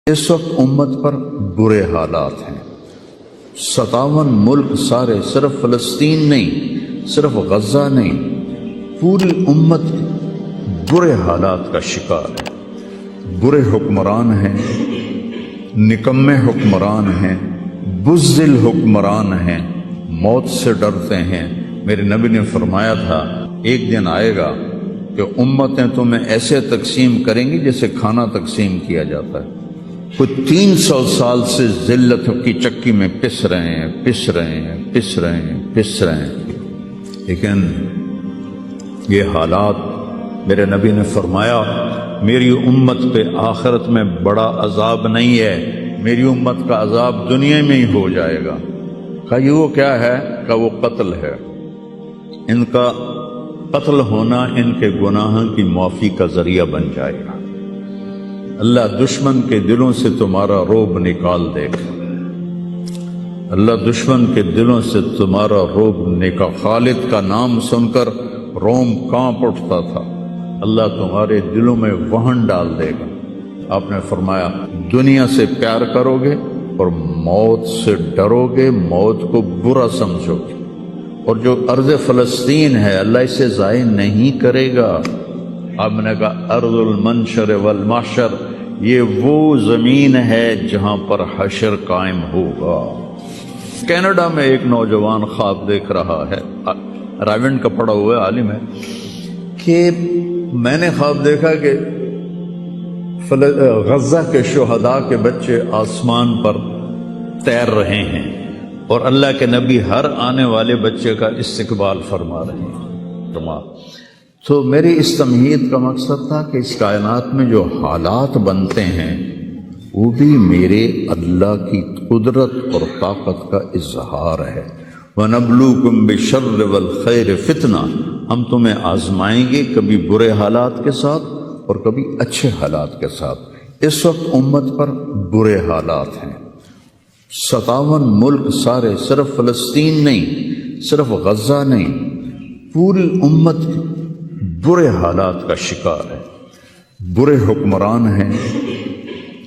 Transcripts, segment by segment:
اس وقت امت پر برے حالات ہیں۔ 57 ملک سارے، صرف فلسطین نہیں، صرف غزہ نہیں، پوری امت برے حالات کا شکار ہے۔ برے حکمران ہیں، نکمے حکمران ہیں، بزدل حکمران ہیں، موت سے ڈرتے ہیں۔ میرے نبی نے فرمایا تھا ایک دن آئے گا کہ امتیں تمہیں ایسے تقسیم کریں گی جیسے کھانا تقسیم کیا جاتا ہے۔ کچھ 300 سال سے ذلت کی چکی میں پس رہے ہیں، لیکن یہ حالات، میرے نبی نے فرمایا میری امت پہ آخرت میں بڑا عذاب نہیں ہے، میری امت کا عذاب دنیا میں ہی ہو جائے گا۔ کہا یہ وہ کیا ہے؟ کہا وہ قتل ہے۔ ان کا قتل ہونا ان کے گناہوں کی معافی کا ذریعہ بن جائے گا۔ اللہ دشمن کے دلوں سے تمہارا رعب نکال دے گا، اللہ دشمن کے دلوں سے تمہارا رعب نکال۔ خالد کا نام سن کر روم کانپ اٹھتا تھا، اللہ تمہارے دلوں میں وہن ڈال دے گا۔ آپ نے فرمایا دنیا سے پیار کرو گے اور موت سے ڈرو گے، موت کو برا سمجھو گے، اور جو ارض فلسطین ہے اللہ اسے ضائع نہیں کرے گا۔ آپ نے کہا ارض المنشر والمحشر، یہ وہ زمین ہے جہاں پر حشر قائم ہوگا۔ کینیڈا میں ایک نوجوان خواب دیکھ رہا ہے، رائیونڈ کا پڑھا ہوا عالم ہے، کہ میں نے خواب دیکھا کہ غزہ کے شہداء کے بچے آسمان پر تیر رہے ہیں اور اللہ کے نبی ہر آنے والے بچے کا استقبال فرما رہے ہیں۔ تو میری اس تمہید کا مقصد تھا کہ اس کائنات میں جو حالات بنتے ہیں وہ بھی میرے اللہ کی قدرت اور طاقت کا اظہار ہے۔ وَنَبْلُوكُمْ بِالشَّرِّ وَالْخَيْرِ فِتْنَةً، ہم تمہیں آزمائیں گے کبھی برے حالات کے ساتھ اور کبھی اچھے حالات کے ساتھ۔ اس وقت امت پر برے حالات ہیں۔ 57 ملک سارے، صرف فلسطین نہیں، صرف غزہ نہیں، پوری امت برے حالات کا شکار ہے۔ برے حکمران ہیں،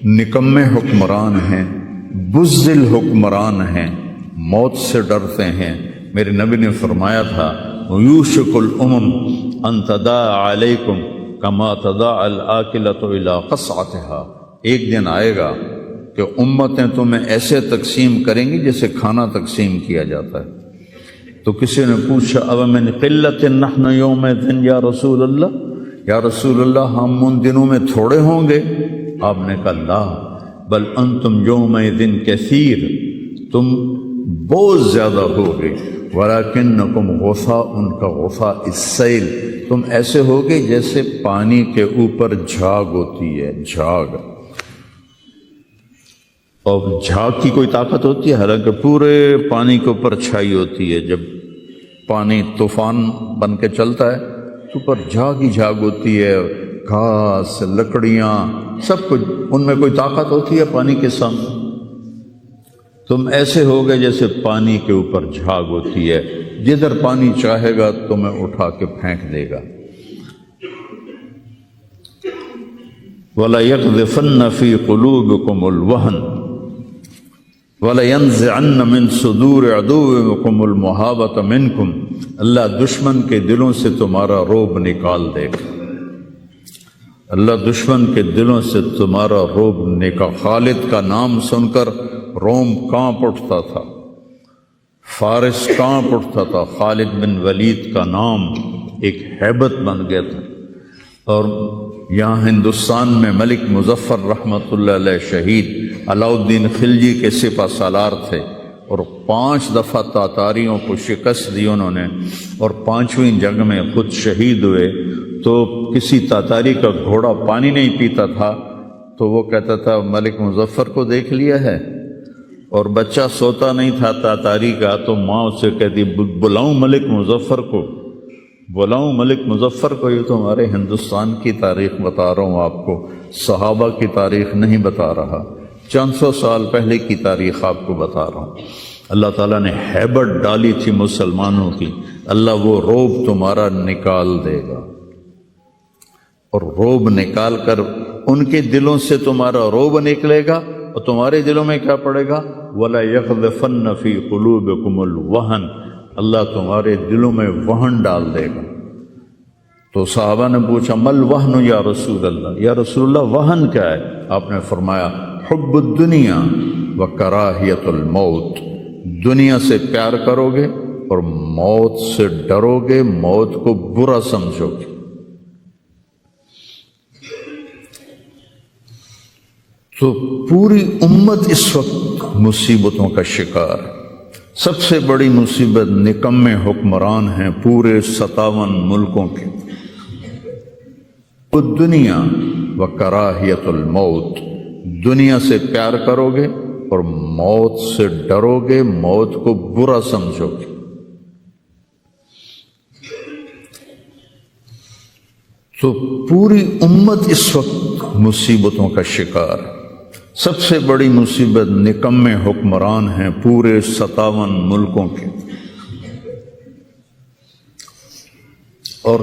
نکمے حکمران ہیں، بزدل حکمران ہیں، موت سے ڈرتے ہیں۔ میرے نبی نے فرمایا تھا یوشک الامم ان تداعى علیکم کما تداعى الآکلۃ الی قصعتها، ایک دن آئے گا کہ امتیں تمہیں ایسے تقسیم کریں گی جیسے کھانا تقسیم کیا جاتا ہے۔ تو کسی نے پوچھا اب من قلت نحن یومئذ یا رسول اللہ، یا رسول اللہ ہم ان دنوں میں تھوڑے ہوں گے؟ آپ نے کہا لا بل انتم یومئذ کثیر، تم بہت زیادہ ہوگے، ولکنکم غثاء، ان کا غثاء السیل، تم ایسے ہوگے جیسے پانی کے اوپر جھاگ ہوتی ہے، جھاگ۔ اور جھاگ کی کوئی طاقت ہوتی ہے؟ حالانکہ پورے پانی کے اوپر چھائی ہوتی ہے، جب پانی طوفان بن کے چلتا ہے تو اوپر جھاگ ہی جھاگ ہوتی ہے، گھاس، لکڑیاں، سب کچھ، ان میں کوئی طاقت ہوتی ہے پانی کے سامنے؟ تم ایسے ہوگے جیسے پانی کے اوپر جھاگ ہوتی ہے، جدھر پانی چاہے گا تمہیں اٹھا کے پھینک دے گا۔ وَلَيَقْذِفَنَّ فِي قُلُوبِكُمُ الْوَهْنَ وَلَيَنزِعَنَّ مِن صُدُورِ عَدُوِّكُمُ الْمُهَابَةَ مِنكُمْ، اللہ دشمن کے دلوں سے تمہارا رعب نکال دے گا، اللہ دشمن کے دلوں سے تمہارا رعب نکال۔ خالد کا نام سن کر روم کانپ اٹھتا تھا، فارس کانپ اٹھتا تھا۔ خالد بن ولید کا نام ایک ہیبت بن گیا تھا۔ اور یہاں ہندوستان میں ملک مظفر رحمۃ اللہ علیہ شہید علاؤ الدین خلجی کے سپہ سالار تھے، اور 5 دفعہ تاتاریوں کو شکست دی انہوں نے، اور 5ویں جنگ میں خود شہید ہوئے۔ تو کسی تاتاری کا گھوڑا پانی نہیں پیتا تھا تو وہ کہتا تھا ملک مظفر کو دیکھ لیا ہے، اور بچہ سوتا نہیں تھا تاتاری کا تو ماں اسے کہتی بلاؤں ملک مظفر کو، بلاؤں ملک مظفر کو۔ یہ تو ہمارے ہندوستان کی تاریخ بتا رہا ہوں آپ کو، صحابہ کی تاریخ نہیں بتا رہا، 400 سال پہلے کی تاریخ آپ کو بتا رہا ہوں۔ اللہ تعالیٰ نے ہیبت ڈالی تھی مسلمانوں کی، اللہ وہ رعب تمہارا نکال دے گا، اور رعب نکال کر ان کے دلوں سے تمہارا روب نکلے گا اور تمہارے دلوں میں کیا پڑے گا؟ وَلَا يَقْذِفَنَّ فِي قُلُوبِكُمُ الْوَهْنَ، اللہ تمہارے دلوں میں وہن ڈال دے گا۔ تو صحابہ نے پوچھا مل وہن یا رسول اللہ، یا رسول اللہ وہن کیا ہے؟ آپ نے فرمایا حب الدنیا و کراہیت الموت، دنیا سے پیار کرو گے اور موت سے ڈرو گے، موت کو برا سمجھو گے۔ تو پوری امت اس وقت مصیبتوں کا شکار ہے۔ سب سے بڑی مصیبت نکمے حکمران ہیں پورے 57 ملکوں کے۔ دنیا و کراہیت الموت، دنیا سے پیار کرو گے اور موت سے ڈرو گے، موت کو برا سمجھو گے۔ تو پوری امت اس وقت مصیبتوں کا شکار ہے۔ سب سے بڑی مصیبت نکمے حکمران ہیں پورے 57 ملکوں کے، اور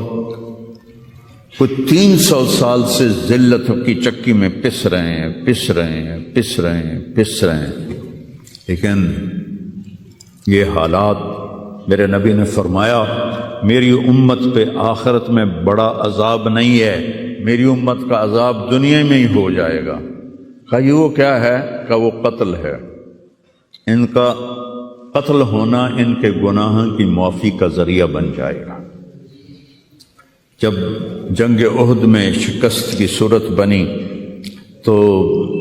کچھ 300 سال سے ذلت کی چکی میں پس رہے ہیں، لیکن یہ حالات، میرے نبی نے فرمایا میری امت پہ آخرت میں بڑا عذاب نہیں ہے، میری امت کا عذاب دنیا میں ہی ہو جائے گا۔ کہا یہ وہ کیا ہے؟ کہا وہ قتل ہے۔ ان کا قتل ہونا ان کے گناہوں کی معافی کا ذریعہ بن جائے گا۔ جب جنگ احد میں شکست کی صورت بنی تو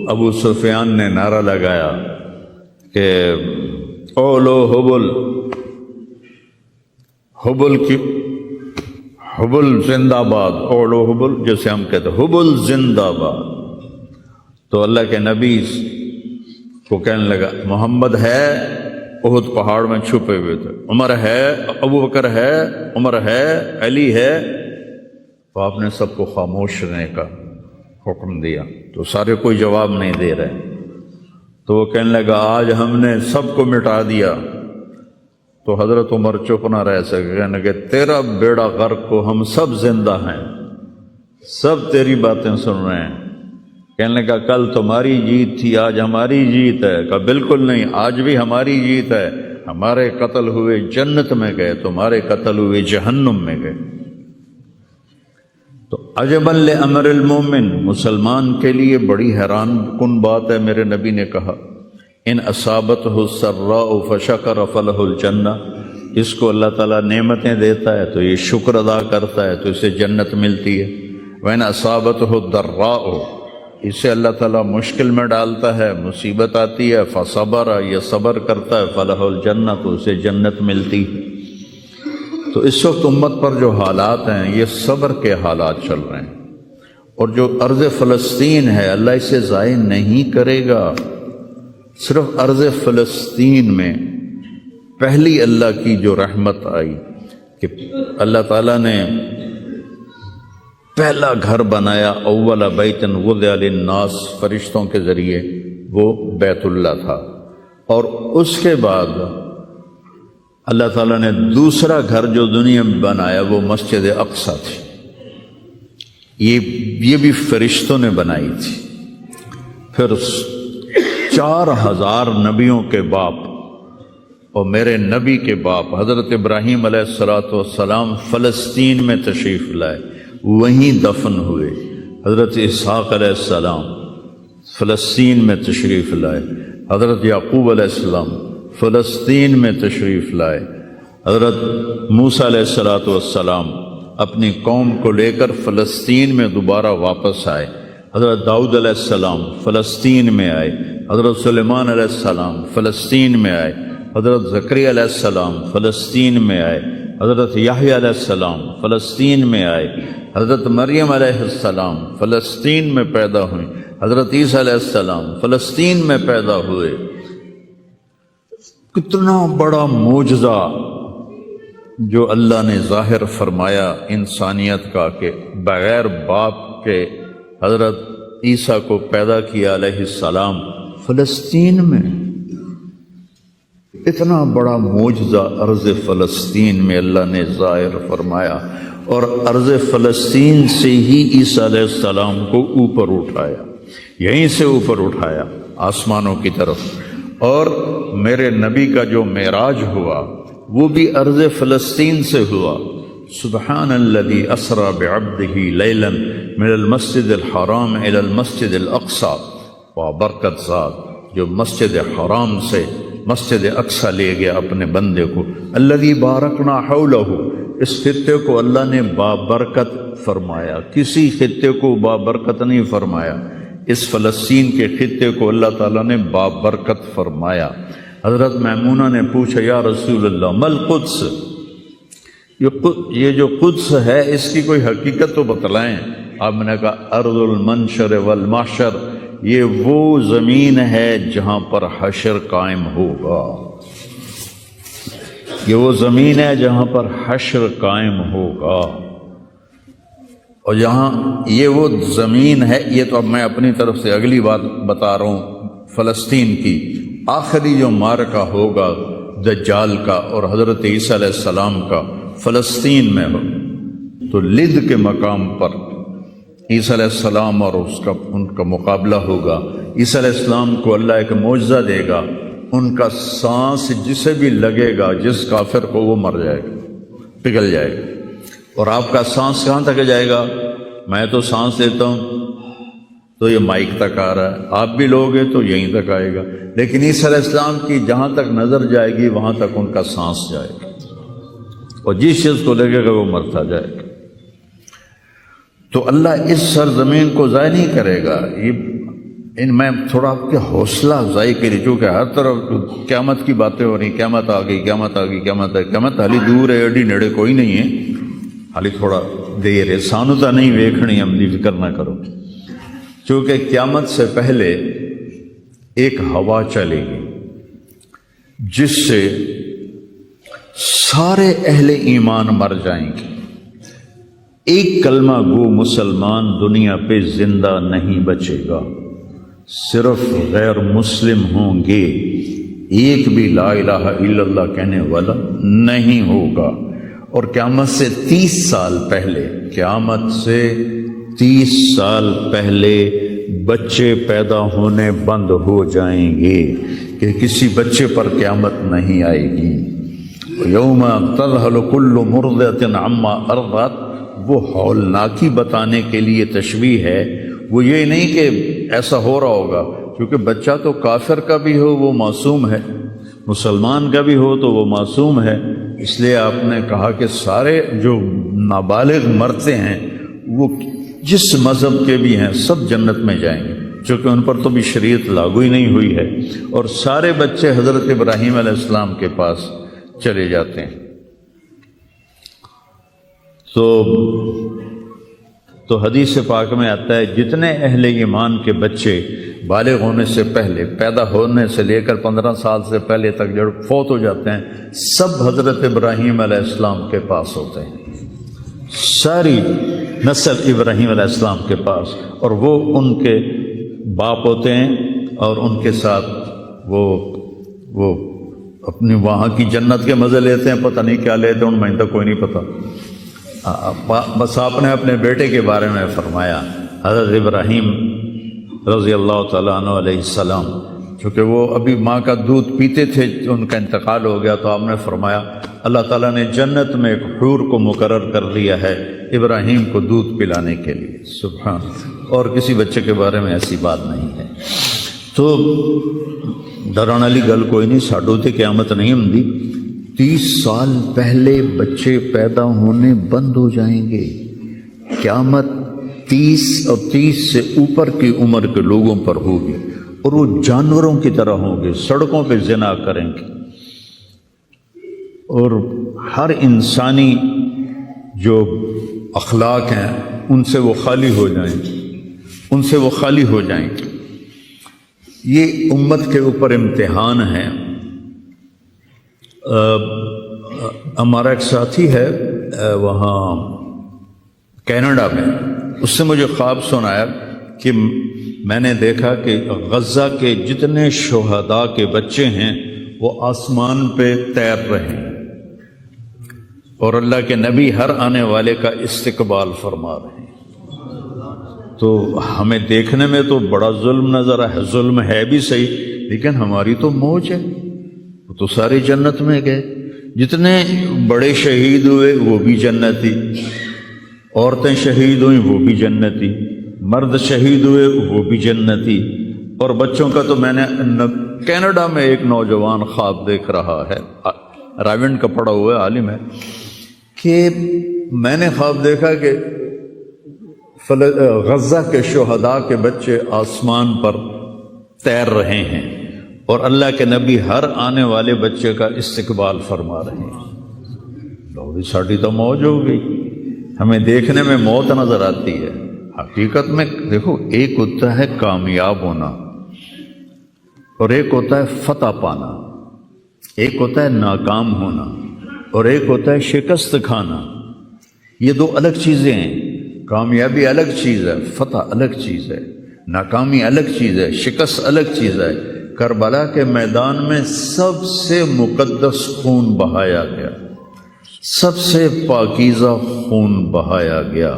ابو سفیان نے نعرہ لگایا کہ اولو حبل زندہ باد، اولو حبل، جیسے ہم کہتے ہیں حبل زندہ باد۔ تو اللہ کے نبی کو کہنے لگا محمد ہے، احد پہاڑ میں چھپے ہوئے تھے، عمر ہے، ابو بکر ہے، عمر ہے، علی ہے۔ تو آپ نے سب کو خاموش رہنے کا حکم دیا، تو سارے کوئی جواب نہیں دے رہے۔ تو وہ کہنے لگا آج ہم نے سب کو مٹا دیا۔ تو حضرت عمر چپ نہ رہ سکے، کہنے کہ تیرا بیڑا غرق کو ہم سب زندہ ہیں، سب تیری باتیں سن رہے ہیں۔ کہنے لگا کل تمہاری جیت تھی، آج ہماری جیت ہے۔ کہا بالکل نہیں، آج بھی ہماری جیت ہے، ہمارے قتل ہوئے جنت میں گئے، تمہارے قتل ہوئے جہنم میں گئے۔ تو عجبا لامر المومن، مسلمان کے لیے بڑی حیران کن بات ہے، میرے نبی نے کہا ان اصابتہ السراء فشکر فلہ الجنہ، اس کو اللہ تعالیٰ نعمتیں دیتا ہے تو یہ شکر ادا کرتا ہے تو اسے جنت ملتی ہے۔ وَإِنْ أَصَابَتْهُ الضَّرَّاءُ، اسے اللہ تعالیٰ مشکل میں ڈالتا ہے، مصیبت آتی ہے، فصبر، یہ صبر کرتا ہے، فلہ الجنہ، تو اسے جنت ملتی ہے۔ تو اس وقت امت پر جو حالات ہیں یہ صبر کے حالات چل رہے ہیں، اور جو ارض فلسطین ہے اللہ اسے ضائع نہیں کرے گا۔ صرف ارض فلسطین میں پہلی اللہ کی جو رحمت آئی کہ اللہ تعالیٰ نے پہلا گھر بنایا، اول بیت وضع للناس، فرشتوں کے ذریعے، وہ بیت اللہ تھا، اور اس کے بعد اللہ تعالیٰ نے دوسرا گھر جو دنیا میں بنایا وہ مسجد اقصیٰ تھی، یہ بھی فرشتوں نے بنائی تھی۔ پھر 4000 نبیوں کے باپ اور میرے نبی کے باپ حضرت ابراہیم علیہ السلام فلسطین میں تشریف لائے، وہیں دفن ہوئے۔ حضرت اسحاق علیہ السلام فلسطین میں تشریف لائے، حضرت یعقوب علیہ السلام فلسطین میں تشریف لائے، حضرت موسیٰ علیہ السلام اپنی قوم کو لے کر فلسطین میں دوبارہ واپس آئے، حضرت داؤد علیہ السلام فلسطین میں آئے، حضرت سلیمان علیہ السلام فلسطین میں آئے، حضرت زکریا علیہ السلام فلسطین میں آئے، حضرت یحییٰ علیہ السلام فلسطین میں آئے، حضرت مریم علیہ السلام فلسطین میں پیدا ہوئیں، حضرت عیسیٰ علیہ السلام فلسطین میں پیدا ہوئے۔ کتنا بڑا معجزہ جو اللہ نے ظاہر فرمایا انسانیت کا کہ بغیر باپ کے حضرت عیسیٰ کو پیدا کیا علیہ السلام فلسطین میں۔ اتنا بڑا معجزہ ارض فلسطین میں اللہ نے ظاہر فرمایا، اور ارض فلسطین سے ہی عیسیٰ علیہ السلام کو اوپر اٹھایا، یہیں سے اوپر اٹھایا آسمانوں کی طرف۔ اور میرے نبی کا جو معراج ہوا وہ بھی ارض فلسطین سے ہوا۔ سبحان الذی اسری بعبدہ لیلا من المسجد الحرام الی المسجد الاقصی، وبرکت ذات جو مسجد حرام سے مسجد اقصی لے گیا اپنے بندے کو، الذی بارکنا حولہ، اس خطے کو اللہ نے بابرکت فرمایا، کسی خطے کو بابرکت نہیں فرمایا، اس فلسطین کے خطے کو اللہ تعالیٰ نے بابرکت فرمایا۔ حضرت میمونہ نے پوچھا یا رسول اللہ مل قدس، یہ جو قدس ہے اس کی کوئی حقیقت تو بتلائیں۔ آپ نے کہا ارض المنشر والمحشر، یہ وہ زمین ہے جہاں پر حشر قائم ہوگا، یہ وہ زمین ہے جہاں پر حشر قائم ہوگا۔ اور یہاں یہ وہ زمین ہے، یہ تو اب میں اپنی طرف سے اگلی بات بتا رہا ہوں، فلسطین کی آخری جو معرکہ ہوگا دجال کا اور حضرت عیسیٰ علیہ السلام کا فلسطین میں ہو، تو لد کے مقام پر عیسیٰ علیہ السلام اور ان کا مقابلہ ہوگا۔ عیسیٰ علیہ السلام کو اللہ ایک معجزہ دے گا، ان کا سانس جسے بھی لگے گا، جس کافر کو، وہ مر جائے گا، پگھل جائے گا۔ اور آپ کا سانس کہاں تک جائے گا؟ میں تو سانس لیتا ہوں تو یہ مائک تک آ رہا ہے، آپ بھی لوگے تو یہیں تک آئے گا، لیکن عیسیٰ علیہ السلام کی جہاں تک نظر جائے گی وہاں تک ان کا سانس جائے گا، اور جس چیز کو لگے گا وہ مرتا جائے گا۔ تو اللہ اس سرزمین کو ضائع نہیں کرے گا۔ میں تھوڑا آپ کے حوصلہ افزائی کے لیے، چونکہ ہر طرف قیامت کی باتیں ہو رہی، قیامت آ گئی، قیامت آ گئی، قیامت آ گئی، قیامت حالی دور ہے، ایڈی نیڑے کوئی نہیں ہے، حالی تھوڑا دیر ہے، سانو تو نہیں ویکھنی، ہم دی فکر نہ کرو۔ چونکہ قیامت سے پہلے ایک ہوا چلے گی جس سے سارے اہل ایمان مر جائیں گے، ایک کلمہ گو مسلمان دنیا پہ زندہ نہیں بچے گا، صرف غیر مسلم ہوں گے، ایک بھی لا الہ الا اللہ کہنے والا نہیں ہوگا۔ اور قیامت سے 30 سال پہلے، قیامت سے 30 سال پہلے بچے پیدا ہونے بند ہو جائیں گے کہ کسی بچے پر قیامت نہیں آئے گی۔ یوم تذہل کل مرضعۃ عما ارضعت، وہ ہولناکی بتانے کے لیے تشبیہ ہے، وہ یہ نہیں کہ ایسا ہو رہا ہوگا، کیونکہ بچہ تو کافر کا بھی ہو وہ معصوم ہے، مسلمان کا بھی ہو تو وہ معصوم ہے، اس لیے آپ نے کہا کہ سارے جو نابالغ مرتے ہیں وہ جس مذہب کے بھی ہیں سب جنت میں جائیں گے، چونکہ ان پر تو بھی شریعت لاگو ہی نہیں ہوئی ہے، اور سارے بچے حضرت ابراہیم علیہ السلام کے پاس چلے جاتے ہیں۔ تو حدیث پاک میں آتا ہے جتنے اہل ایمان کے بچے بالغ ہونے سے پہلے، پیدا ہونے سے لے کر 15 سال سے پہلے تک جو فوت ہو جاتے ہیں، سب حضرت ابراہیم علیہ السلام کے پاس ہوتے ہیں، ساری نسل ابراہیم علیہ السلام کے پاس، اور وہ ان کے باپ ہوتے ہیں، اور ان کے ساتھ وہ اپنی وہاں کی جنت کے مزے لیتے ہیں، پتہ نہیں کیا لیتے ہیں، ان میں تو کوئی نہیں پتہ۔ بس آپ نے اپنے بیٹے کے بارے میں فرمایا، حضرت ابراہیم رضی اللہ تعالیٰ عنہ علیہ السلام، چونکہ وہ ابھی ماں کا دودھ پیتے تھے، ان کا انتقال ہو گیا، تو آپ نے فرمایا اللہ تعالیٰ نے جنت میں ایک حور کو مقرر کر دیا ہے ابراہیم کو دودھ پلانے کے لیے، سبحان، اور کسی بچے کے بارے میں ایسی بات نہیں ہے۔ تو ڈران والی گل کوئی نہیں، ساڈو تے قیامت نہیں ہوندی، 30 سال پہلے بچے پیدا ہونے بند ہو جائیں گے، قیامت 30 اور 30 سے اوپر کی عمر کے لوگوں پر ہوگی، اور وہ جانوروں کی طرح ہوں گے، سڑکوں پہ زنا کریں گے، اور ہر انسانی جو اخلاق ہیں ان سے وہ خالی ہو جائیں گے، ان سے وہ خالی ہو جائیں گے۔ یہ امت کے اوپر امتحان ہے۔ ہمارا ایک ساتھی ہے وہاں کینیڈا میں، اس نے مجھے خواب سنایا کہ میں نے دیکھا کہ غزہ کے جتنے شہداء کے بچے ہیں وہ آسمان پہ تیر رہے ہیں اور اللہ کے نبی ہر آنے والے کا استقبال فرما رہے ہیں۔ تو ہمیں دیکھنے میں تو بڑا ظلم نظر ہے، ظلم ہے بھی صحیح، لیکن ہماری تو موج ہے، وہ تو سارے جنت میں گئے۔ جتنے بڑے شہید ہوئے وہ بھی جنتی، عورتیں شہید ہوئیں وہ بھی جنتی، مرد شہید ہوئے وہ بھی جنتی۔ اور بچوں کا تو میں نے کینیڈا میں ایک نوجوان خواب دیکھ رہا ہے، راونڈ کا پڑھا ہوا ہے، عالم ہے، کہ میں نے خواب دیکھا کہ غزہ کے شہداء کے بچے آسمان پر تیر رہے ہیں اور اللہ کے نبی ہر آنے والے بچے کا استقبال فرما رہے ہیں۔ لوگ ساڑھی تو موج ہو گئی، ہمیں دیکھنے میں موت نظر آتی ہے، حقیقت میں دیکھو ایک ہوتا ہے کامیاب ہونا اور ایک ہوتا ہے فتح پانا، ایک ہوتا ہے ناکام ہونا اور ایک ہوتا ہے شکست کھانا۔ یہ دو الگ چیزیں ہیں، کامیابی الگ چیز ہے، فتح الگ چیز ہے، ناکامی الگ چیز ہے، شکست الگ چیز ہے۔ کربلا کے میدان میں سب سے مقدس خون بہایا گیا، سب سے پاکیزہ خون بہایا گیا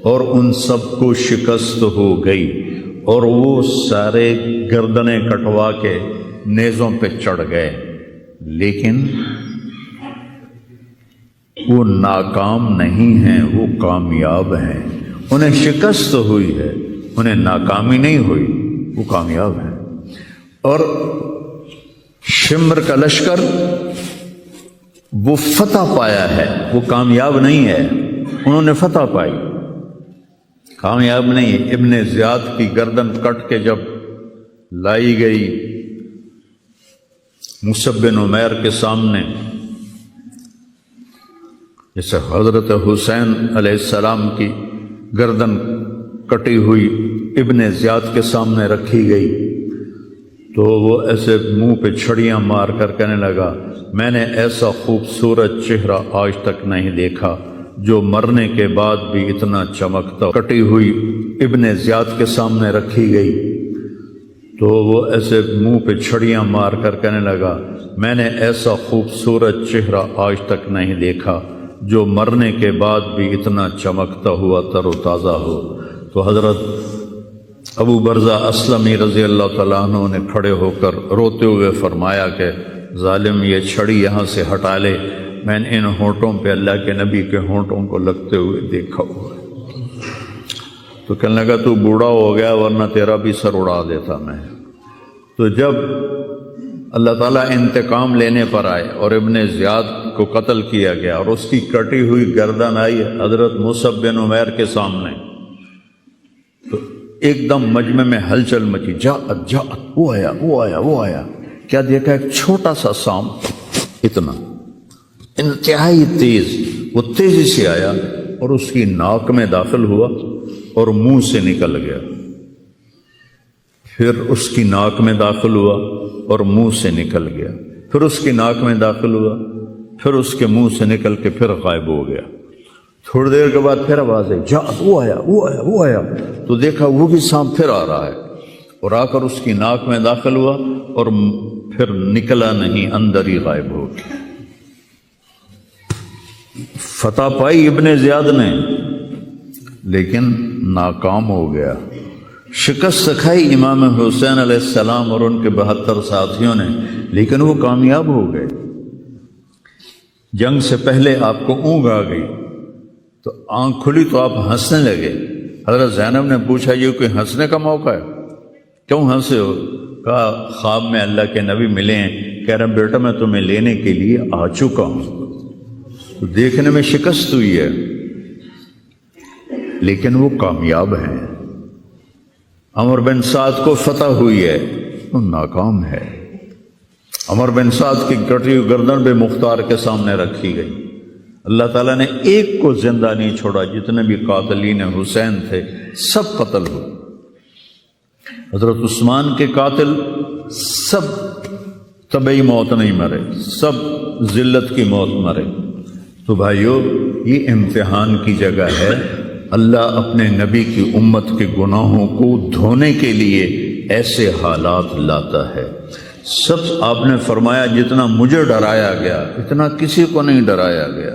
اور ان سب کو شکست ہو گئی اور وہ سارے گردنیں کٹوا کے نیزوں پہ چڑھ گئے، لیکن وہ ناکام نہیں ہیں، وہ کامیاب ہیں۔ انہیں شکست ہوئی ہے، انہیں ناکامی نہیں ہوئی، وہ کامیاب ہیں۔ اور شمر کا لشکر وہ فتح پایا ہے، وہ کامیاب نہیں ہے، انہوں نے فتح پائی، کامیاب نہیں ہے۔ ابن زیاد کی گردن کٹ کے جب لائی گئی مصعب بن عمیر کے سامنے، جیسے حضرت حسین علیہ السلام کی گردن کٹی ہوئی ابن زیاد کے سامنے رکھی گئی، تو وہ ایسے منہ پہ چھڑیاں مار کر کہنے لگا، میں نے ایسا خوبصورت چہرہ آج تک نہیں دیکھا جو مرنے کے بعد بھی اتنا چمکتا۔ کٹی ہوئی ابن زیاد کے سامنے رکھی گئی تو وہ ایسے منہ پہ چھڑیاں مار کر کہنے لگا، میں نے ایسا خوبصورت چہرہ آج تک نہیں دیکھا جو مرنے کے بعد بھی اتنا چمکتا ہوا تر و تازہ ہو۔ تو حضرت ابو برزہ اسلمی رضی اللہ تعالیٰ عنہ نے کھڑے ہو کر روتے ہوئے فرمایا کہ ظالم یہ چھڑی یہاں سے ہٹا لے، میں نے ان ہونٹوں پہ اللہ کے نبی کے ہونٹوں کو لگتے ہوئے دیکھا ہوا ہے۔ تو کہنے لگا تو بوڑھا ہو گیا ورنہ تیرا بھی سر اڑا دیتا میں۔ تو جب اللہ تعالیٰ انتقام لینے پر آئے اور ابن زیاد کو قتل کیا گیا اور اس کی کٹی ہوئی گردن آئی حضرت مصعب بن عمیر کے سامنے، تو ایک دم مجمع میں ہلچل مچی، جاءت جاءت، وہ آیا وہ آیا وہ آیا۔ کیا دیکھا؟ ایک چھوٹا سا سانپ، اتنا انتہائی تیز، وہ تیزی سے آیا اور اس کی ناک میں داخل ہوا اور منہ سے نکل گیا، پھر اس کی ناک میں داخل ہوا اور منہ سے نکل گیا، پھر اس کی ناک میں داخل ہوا، پھر اس کے منہ سے نکل کے پھر غائب ہو گیا۔ تھوڑی دیر کے بعد پھر آواز آئی، جاءت، وہ آیا وہ آیا وہ آیا۔ تو دیکھا وہ بھی سانپ پھر آ رہا ہے اور آ کر اس کی ناک میں داخل ہوا اور پھر نکلا نہیں، اندر ہی غائب ہو گیا۔ فتح پائی ابن زیاد نے لیکن ناکام ہو گیا۔ شکست کھائی امام حسین علیہ السلام اور ان کے 72 ساتھیوں نے، لیکن وہ کامیاب ہو گئے۔ جنگ سے پہلے آپ کو اونگ آ گئی تو آنکھ کھلی تو آپ ہنسنے لگے۔ حضرت زینب نے پوچھا یہ کوئی ہنسنے کا موقع ہے، کیوں ہنسے ہو؟ کہا خواب میں اللہ کے نبی ملے ہیں، کہہ رہے بیٹا میں تمہیں لینے کے لیے آ چکا ہوں۔ تو دیکھنے میں شکست ہوئی ہے لیکن وہ کامیاب ہیں۔ عمر بن سعد کو فتح ہوئی ہے، وہ ناکام ہے۔ عمر بن سعد کی کٹی ہوئی گردن بے مختار کے سامنے رکھی گئی، اللہ تعالیٰ نے ایک کو زندہ نہیں چھوڑا، جتنے بھی قاتلین حسین تھے سب قتل ہوئے۔ حضرت عثمان کے قاتل سب طبعی موت نہیں مرے، سب ذلت کی موت مرے۔ تو بھائیو یہ امتحان کی جگہ ہے، اللہ اپنے نبی کی امت کے گناہوں کو دھونے کے لیے ایسے حالات لاتا ہے۔ سب آپ نے فرمایا جتنا مجھے ڈرایا گیا اتنا کسی کو نہیں ڈرایا گیا۔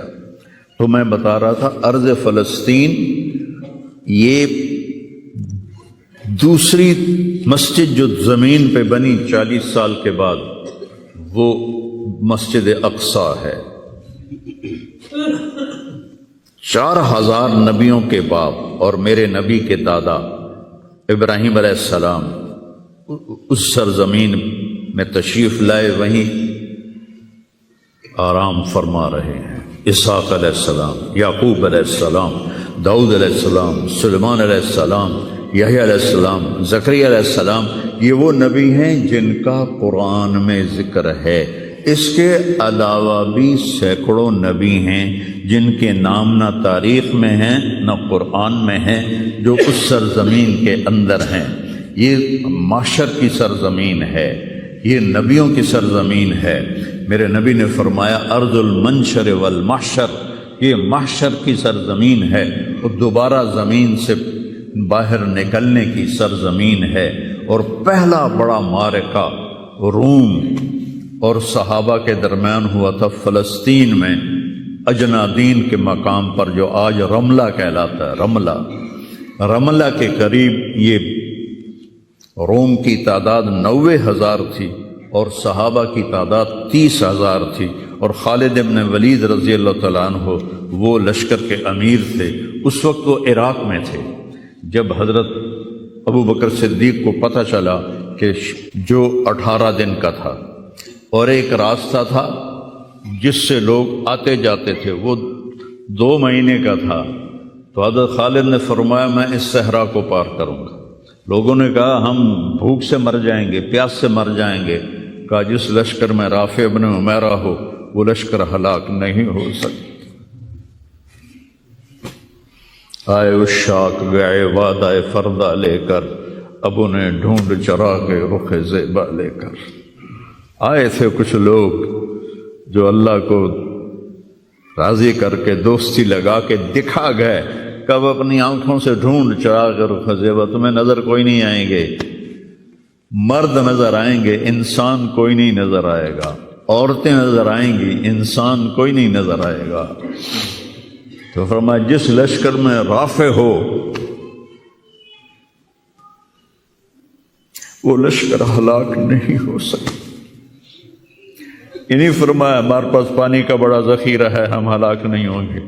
تو میں بتا رہا تھا ارض فلسطین یہ دوسری مسجد جو زمین پہ بنی 40 سال کے بعد وہ مسجد اقصی ہے۔ 4000 نبیوں کے باپ اور میرے نبی کے دادا ابراہیم علیہ السلام اس سرزمین میں تشریف لائے، وہیں آرام فرما رہے ہیں۔ اسحاق علیہ السلام، یعقوب علیہ السلام، داؤد علیہ السلام، سلیمان علیہ السلام، یحییٰ علیہ السلام، زکریا علیہ السلام، یہ وہ نبی ہیں جن کا قرآن میں ذکر ہے۔ اس کے علاوہ بھی سینکڑوں نبی ہیں جن کے نام نہ تاریخ میں ہیں نہ قرآن میں ہیں، جو اس سرزمین کے اندر ہیں۔ یہ محشر کی سرزمین ہے، یہ نبیوں کی سرزمین ہے۔ میرے نبی نے فرمایا ارض المنشر والمحشر، یہ محشر کی سرزمین ہے اور دوبارہ زمین سے باہر نکلنے کی سرزمین ہے۔ اور پہلا بڑا معرکہ روم اور صحابہ کے درمیان ہوا تھا فلسطین میں، اجنادین کے مقام پر، جو آج رملہ کہلاتا ہے۔ رملہ کے قریب یہ روم کی تعداد 90,000 تھی اور صحابہ کی تعداد 30,000 تھی، اور خالد ابن ولید رضی اللہ تعالیٰ عنہ وہ لشکر کے امیر تھے۔ اس وقت وہ عراق میں تھے۔ جب حضرت ابو بکر صدیق کو پتہ چلا کہ جو 18 دن کا تھا اور ایک راستہ تھا جس سے لوگ آتے جاتے تھے وہ 2 مہینے کا تھا، تو حضرت خالد نے فرمایا میں اس صحرا کو پار کروں گا۔ لوگوں نے کہا ہم بھوک سے مر جائیں گے، پیاس سے مر جائیں گے۔ کہا جس لشکر میں رافع ابن عمیرہ ہو وہ لشکر ہلاک نہیں ہو سکتا۔ آئے اشاق گئے وعدہ فردہ لے کر، ابو نے ڈھونڈ چرا کے رخ زیبا لے کر۔ آئے تھے کچھ لوگ جو اللہ کو راضی کر کے دوستی لگا کے دکھا گئے، کب اپنی آنکھوں سے ڈھونڈ چرا کر رخ زیبا، تمہیں نظر کوئی نہیں آئیں گے، مرد نظر آئیں گے، انسان کوئی نہیں نظر آئے گا، عورتیں نظر آئیں گی، انسان کوئی نہیں نظر آئے گا۔ تو فرمایا جس لشکر میں رافع ہو وہ لشکر ہلاک نہیں ہو سکتا۔ انہیں فرمایا ہمارے پاس پانی کا بڑا ذخیرہ ہے، ہم ہلاک نہیں ہوں گے،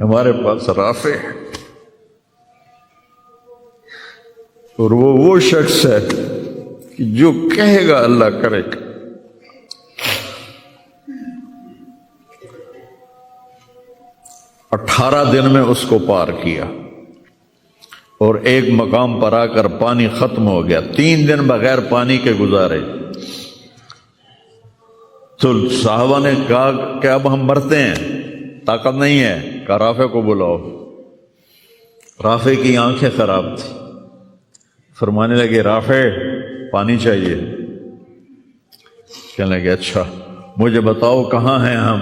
ہمارے پاس رافع ہے۔ اور وہ شخص ہے کہ جو کہے گا اللہ کرے گا۔ 18 دن میں اس کو پار کیا اور ایک مقام پر آ کر پانی ختم ہو گیا۔ 3 دن بغیر پانی کے گزارے تو صحابہ نے کہا کہ اب ہم مرتے ہیں، طاقت نہیں ہے۔ کہا رافع کو بلاؤ۔ رافع کی آنکھیں خراب تھی، فرمانے لگے رافع پانی چاہیے۔ کہنے لگے اچھا مجھے بتاؤ کہاں ہیں ہم،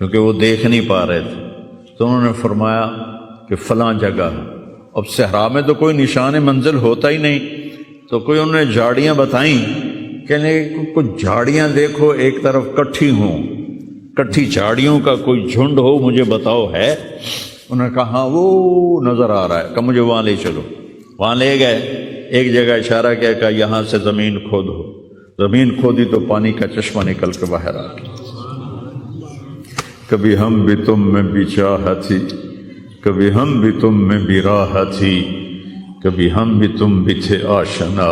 کیونکہ وہ دیکھ نہیں پا رہے تھے۔ تو انہوں نے فرمایا کہ فلاں جگہ ہے۔ اب صحرا میں تو کوئی نشان منزل ہوتا ہی نہیں، تو کوئی انہوں نے جھاڑیاں بتائیں، کہنے لگے کچھ جھاڑیاں دیکھو ایک طرف کٹھی ہوں، کٹھی جھاڑیوں کا کوئی جھنڈ ہو، مجھے بتاؤ ہے؟ انہوں نے کہا ہاں وہ نظر آ رہا ہے۔ کہا مجھے وہاں لے چلو۔ وہاں لے گئے، ایک جگہ اشارہ کیا کہ یہاں سے زمین کھودو۔ زمین کھودی تو پانی کا چشمہ نکل کے باہر آ گیا۔ کبھی ہم بھی تم میں بھی چاہت تھی، کبھی ہم بھی تم میں بھی راہ تھی، کبھی ہم بھی تم بھی تھے آشنا،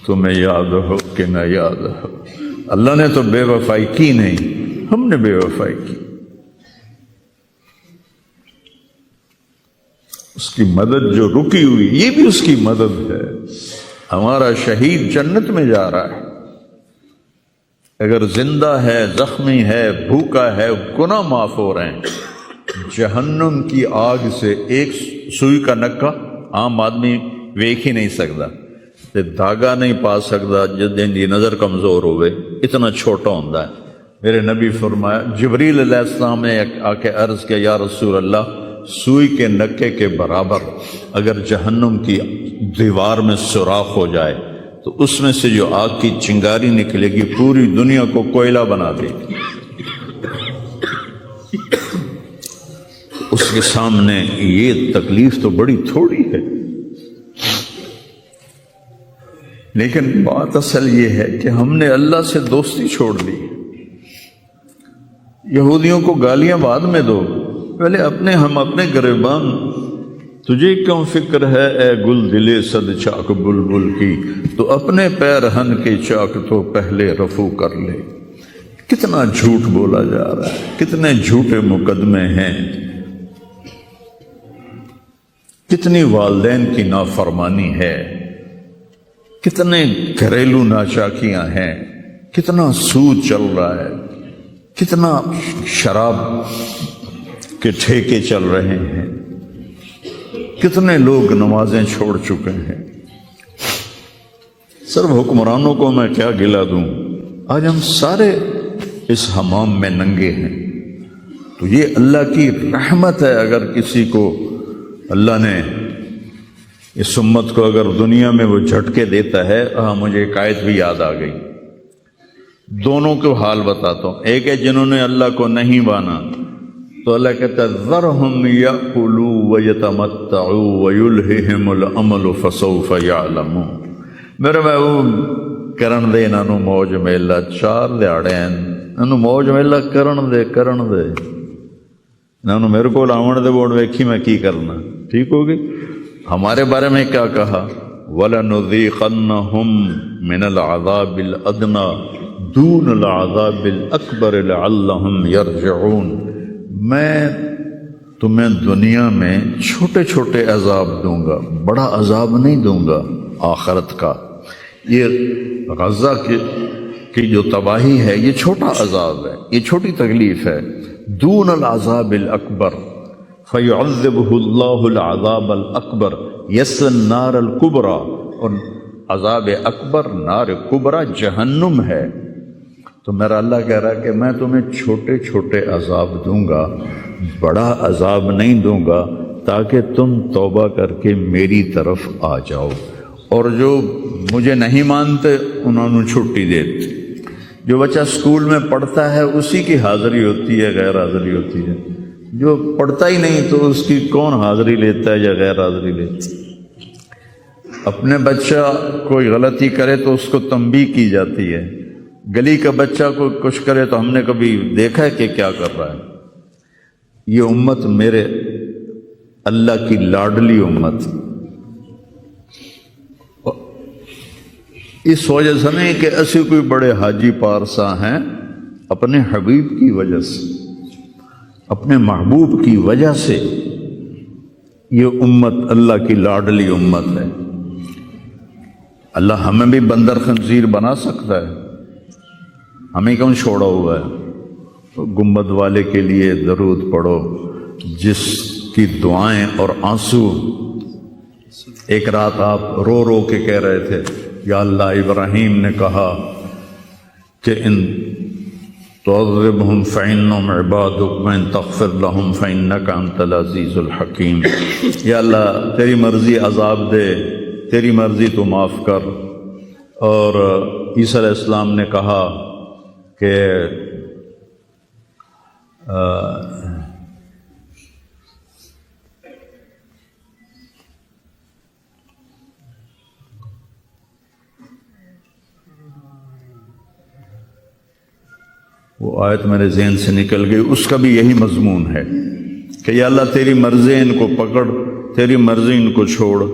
تمہیں یاد ہو کہ نہ یاد ہو۔ اللہ نے تو بے وفائی کی نہیں، ہم نے بے وفائی کی۔ اس کی مدد جو رکی ہوئی، یہ بھی اس کی مدد ہے۔ ہمارا شہید جنت میں جا رہا ہے، اگر زندہ ہے، زخمی ہے، بھوکا ہے، گناہ معاف ہو رہے ہیں۔ جہنم کی آگ سے ایک سوئی کا نکا عام آدمی ویکھ ہی نہیں سکتا، دھاگا نہیں پا سکتا، جن کی نظر کمزور ہوئے، اتنا چھوٹا ہوتا ہے۔ میرے نبی فرمایا، جبریل علیہ السلام نے آ کے عرض کیا یا رسول اللہ، سوئی کے نکے کے برابر اگر جہنم کی دیوار میں سوراخ ہو جائے تو اس میں سے جو آگ کی چنگاری نکلے گی پوری دنیا کو کوئلہ بنا دے گی. اس کے سامنے یہ تکلیف تو بڑی تھوڑی ہے. لیکن بات اصل یہ ہے کہ ہم نے اللہ سے دوستی چھوڑ دی. یہودیوں کو گالیاں بعد میں دو، پہلے ہم اپنے گریبان. تجھے کیوں فکر ہے اے گل دلے صد چاک بلبل کی، تو اپنے پیرہن کے چاک تو پہلے رفو کر لے. کتنا جھوٹ بولا جا رہا ہے، کتنے جھوٹے مقدمے ہیں، کتنی والدین کی نافرمانی ہے، کتنے گھریلو ناچاکیاں ہیں، کتنا سود چل رہا ہے، کتنا شراب کے ٹھیکے چل رہے ہیں، کتنے لوگ نمازیں چھوڑ چکے ہیں. صرف حکمرانوں کو میں کیا گلہ دوں، آج ہم سارے اس حمام میں ننگے ہیں. تو یہ اللہ کی رحمت ہے. اگر کسی کو اللہ نے اس امت کو اگر دنیا میں وہ جھٹکے دیتا ہے. مجھے ایک آیت بھی یاد آ گئی. دونوں کو حال بتاتا ہوں. ایک ہے جنہوں نے اللہ کو نہیں مانا، تو اللہ کہتا ہے ذرہم یأکلوا ویتمتعوا ویلہہم الامل فسوف یعلمون. میرے محبوب کرن دے انہاں نوں موج میلا، 4 دہاڑے انہاں نوں موج میلا کرن دے. انہاں نوں میرے کول آون دے، ووٹ ویکھی میں کی کرنا. ٹھیک ہوگی. ہمارے بارے میں کیا کہا؟ وَلَنُذِيقَنَّهُمْ مِنَ الْعَذَابِ الْأَدْنَى دُونَ الْعَذَابِ الْأَكْبَرِ لَعَلَّهُمْ يَرْجِعُونَ. میں تمہیں دنیا میں چھوٹے چھوٹے عذاب دوں گا، بڑا عذاب نہیں دوں گا آخرت کا. یہ غزہ کی جو تباہی ہے یہ چھوٹا عذاب ہے، یہ چھوٹی تکلیف ہے. دون العذاب الاکبر فیعذبہ اللہ العذاب الاکبر یصلی النار الکبریٰ. اور عذاب اکبر نار کبریٰ جہنم ہے. تو میرا اللہ کہہ رہا ہے کہ میں تمہیں چھوٹے چھوٹے عذاب دوں گا، بڑا عذاب نہیں دوں گا، تاکہ تم توبہ کر کے میری طرف آ جاؤ. اور جو مجھے نہیں مانتے انہوں نے چھٹی دیتے. جو بچہ اسکول میں پڑھتا ہے اسی کی حاضری ہوتی ہے، غیر حاضری ہوتی ہے. جو پڑھتا ہی نہیں تو اس کی کون حاضری لیتا ہے یا غیر حاضری لیتا ہے. اپنے بچہ کوئی غلطی کرے تو اس کو تنبیہ کی جاتی ہے. گلی کا بچہ کو کچھ کرے تو ہم نے کبھی دیکھا ہے کہ کیا کر رہا ہے. یہ امت میرے اللہ کی لاڈلی امت، اس وجہ سے نہیں کہ ایسے کوئی بڑے حاجی پارسا ہیں. اپنے حبیب کی وجہ سے، اپنے محبوب کی وجہ سے یہ امت اللہ کی لاڈلی امت ہے. اللہ ہمیں بھی بندر خنزیر بنا سکتا ہے، ہمیں کیوں چھوڑا ہوا ہے؟ گنبد والے کے لیے درود پڑھو جس کی دعائیں اور آنسو. ایک رات آپ رو رو کے کہہ رہے تھے یا اللہ، ابراہیم نے کہا کہ ان تعذبہم فإنہم عبادک وإن تغفر لہم فإنک انت العزیز الحکیم. یا اللہ تیری مرضی عذاب دے، تیری مرضی تو معاف کر. اور عیسیٰ علیہ السلام نے کہا کہ وہ آیت میرے ذہن سے نکل گئی، اس کا بھی یہی مضمون ہے کہ یا اللہ تیری مرضی ان کو پکڑ، تیری مرضی ان کو چھوڑ.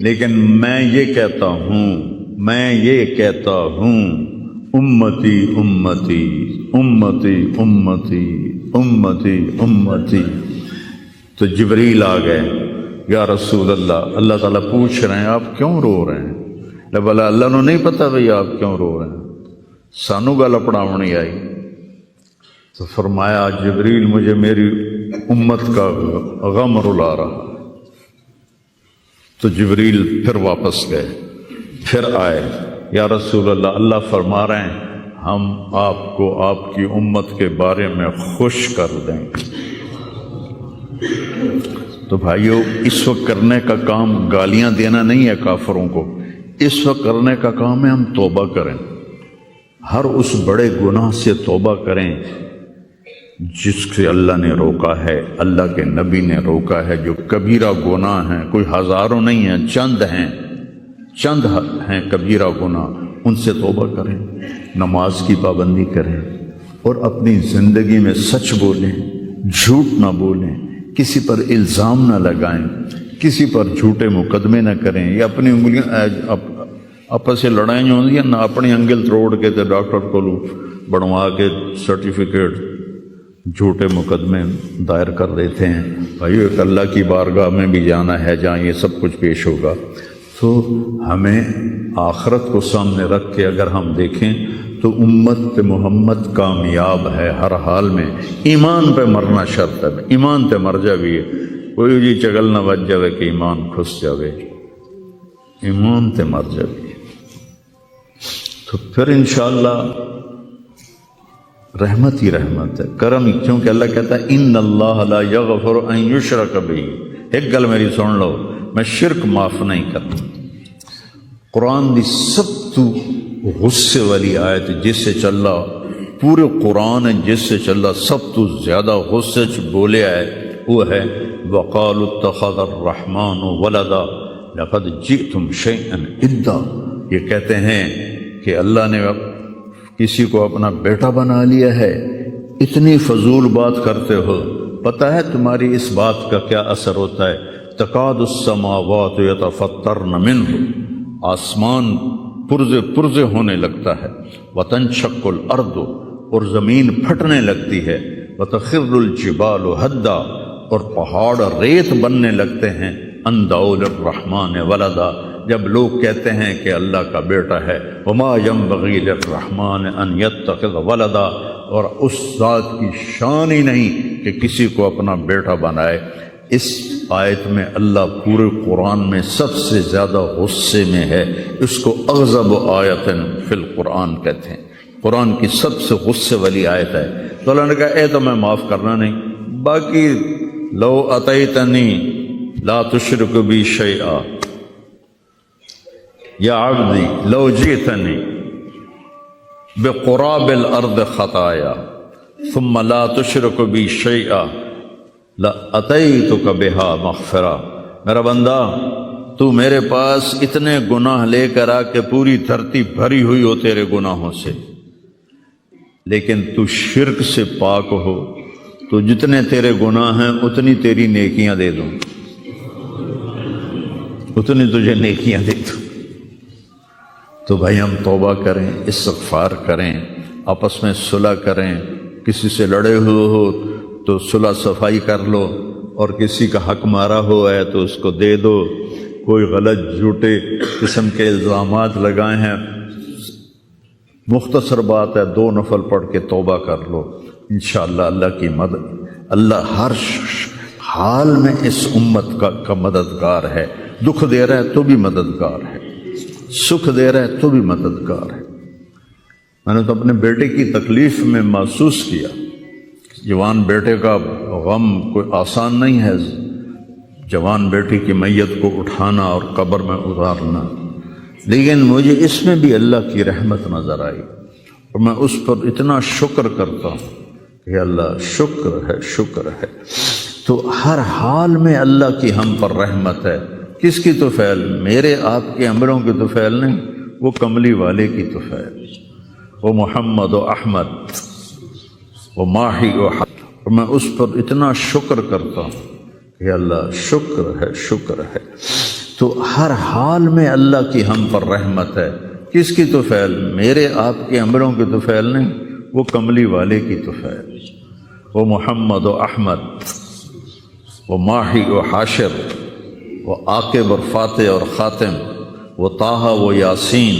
لیکن میں یہ کہتا ہوں امتی امتی امتی امتی امتی امتی. تو جبریل آ گئے، یا رسول اللہ، اللہ تعالیٰ پوچھ رہے ہیں آپ کیوں رو رہے ہیں؟ بلا اللہ نو نہیں پتا بھئی آپ کیوں رو رہے ہیں، سانو گل پڑھاونی آئی. تو فرمایا جبریل مجھے میری امت کا غم رلا رہا. تو جبریل پھر واپس گئے، پھر آئے، یا رسول اللہ، اللہ فرما رہے ہیں ہم آپ کو آپ کی امت کے بارے میں خوش کر دیں. تو بھائیو، اس وقت کرنے کا کام گالیاں دینا نہیں ہے کافروں کو، اس وقت کرنے کا کام ہے ہم توبہ کریں، ہر اس بڑے گناہ سے توبہ کریں جس سے اللہ نے روکا ہے، اللہ کے نبی نے روکا ہے، جو کبیرہ گناہ ہیں، کوئی ہزاروں نہیں ہیں، چند ہیں کبیرہ گناہ، ان سے توبہ کریں، نماز کی پابندی کریں اور اپنی زندگی میں سچ بولیں، جھوٹ نہ بولیں، کسی پر الزام نہ لگائیں، کسی پر جھوٹے مقدمے نہ کریں، یا اپنی انگلیاں آپس سے لڑائیں جو ہوتی ہیں نہ، اپنی انگل توڑ کے تو ڈاکٹر کو بنوا کے سرٹیفکیٹ جھوٹے مقدمے دائر کر دیتے ہیں۔ بھائی ایک اللہ کی بارگاہ میں بھی جانا ہے جہاں یہ سب کچھ پیش ہوگا، تو ہمیں آخرت کو سامنے رکھ کے اگر ہم دیکھیں تو امت محمد کامیاب ہے ہر حال میں۔ ایمان پہ مرنا شرط ہے، ایمان تے مر جاویے، کوئی جی چگل نہ بچ جاوے کہ ایمان کھس جاوے، ایمان تے مر جاویے، تو پھر انشاءاللہ رحمت ہی رحمت ہے، کرم ہی، کیونکہ اللہ کہتا ہے ان اللہ لا یغفر ان یشرک بہ۔ ایک گل میری سن لو، میں شرک معاف نہیں کرتا۔ قرآن دی سب تو غصے والی آیت جس سے چلا پورے قرآن جس سے چلا سب تو زیادہ غصے چ بولے آئے وہ ہے وقالوا اتخذ الرحمن ولدا لقد جئتم شیئا ادا۔ یہ کہتے ہیں کہ اللہ نے کسی کو اپنا بیٹا بنا لیا ہے، اتنی فضول بات کرتے ہو، پتہ ہے تمہاری اس بات کا کیا اثر ہوتا ہے؟ تکاد السماوات یتفطرن منہ، آسمان پرزے ہونے لگتا ہے، وتنشق الارض، اور زمین پھٹنے لگتی ہے، وتخر الجبال ہدا، اور پہاڑ ریت بننے لگتے ہیں، ان دعوا للرحمن ولدا، جب لوگ کہتے ہیں کہ اللہ کا بیٹا ہے، وما ينبغي للرحمن ان يتخذ ولدا، اور اس ذات کی شان ہی نہیں کہ کسی کو اپنا بیٹا بنائے۔ اس آیت میں اللہ پورے قرآن میں سب سے زیادہ غصے میں ہے، اس کو اغضب آیت فی القرآن کہتے ہیں، قرآن کی سب سے غصے والی آیت ہے۔ تو اللہ نے کہا اے تو میں معاف کرنا نہیں، باقی لو اتیتنی لا تشرک بی شیئا یا عبدی لو جئتنی بقراب الارض خطایا ثم لا تشرک بی شیئا لأتیتک بہا مغفرہ۔ میرا بندہ تو میرے پاس اتنے گناہ لے کر آ کے پوری دھرتی بھری ہوئی ہو تیرے گناہوں سے، لیکن تو شرک سے پاک ہو، تو جتنے تیرے گناہ ہیں اتنی تیری نیکیاں دے دوں، اتنی تجھے نیکیاں دے دوں۔ تو بھائی ہم توبہ کریں، استغفار کریں، آپس میں صلح کریں، کسی سے لڑے ہوئے ہو تو صلح صفائی کر لو، اور کسی کا حق مارا ہوا ہے تو اس کو دے دو، کوئی غلط جھوٹے قسم کے الزامات لگائے ہیں، مختصر بات ہے 2 نفل پڑھ کے توبہ کر لو، انشاءاللہ اللہ کی مدد، اللہ ہر حال میں اس امت کا مددگار ہے، دکھ دے رہا ہے تو بھی مددگار ہے، سکھ دے رہا ہے تو بھی مددگار ہے۔ میں نے تو اپنے بیٹے کی تکلیف میں محسوس کیا، جوان بیٹے کا غم کوئی آسان نہیں ہے، جوان بیٹی کی میت کو اٹھانا اور قبر میں اتارنا، لیکن مجھے اس میں بھی اللہ کی رحمت نظر آئی، اور میں اس پر اتنا شکر کرتا ہوں کہ اللہ شکر ہے، شکر ہے۔ تو ہر حال میں اللہ کی ہم پر رحمت ہے۔ کس کی طفیل؟ میرے آپ کے عملوں کی طفیل نہیں، وہ کملی والے کی طفیل، وہ محمد و احمد، وہ ماہی و حق، اور میں اس پر اتنا شکر کرتا ہوں کہ اللہ شکر ہے، شکر ہے۔ تو ہر حال میں اللہ کی ہم پر رحمت ہے۔ کس کی طفیل؟ میرے آپ کے عملوں کی طفیل نہیں، وہ کملی والے کی طفیل، وہ محمد و احمد، وہ ماہی و حاشر، وہ عاقب اور فاتح اور خاتم، وہ طٰہٰ و یاسین،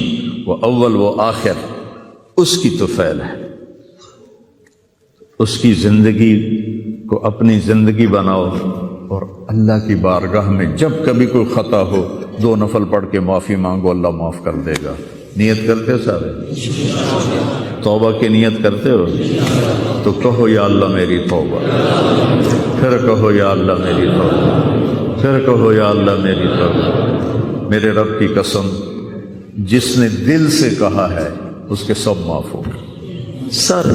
وہ اول و آخر، اس کی طفیل ہے۔ اس کی زندگی کو اپنی زندگی بناؤ، اور اللہ کی بارگاہ میں جب کبھی کوئی خطا ہو 2 نفل پڑھ کے معافی مانگو، اللہ معاف کر دے گا۔ نیت کرتے ہو سارے؟ توبہ کی نیت کرتے ہو؟ تو کہو یا اللہ میری توبہ، پھر کہو یا اللہ میری توبہ، پھر کہو یا اللہ میری توبہ۔ میرے رب کی قسم جس نے دل سے کہا ہے اس کے سب معاف ہو گئے. سر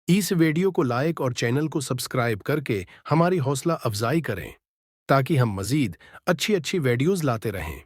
اس ویڈیو کو لائک اور چینل کو سبسکرائب کر کے ہماری حوصلہ افزائی کریں تاکہ ہم مزید اچھی ویڈیوز لاتے رہیں.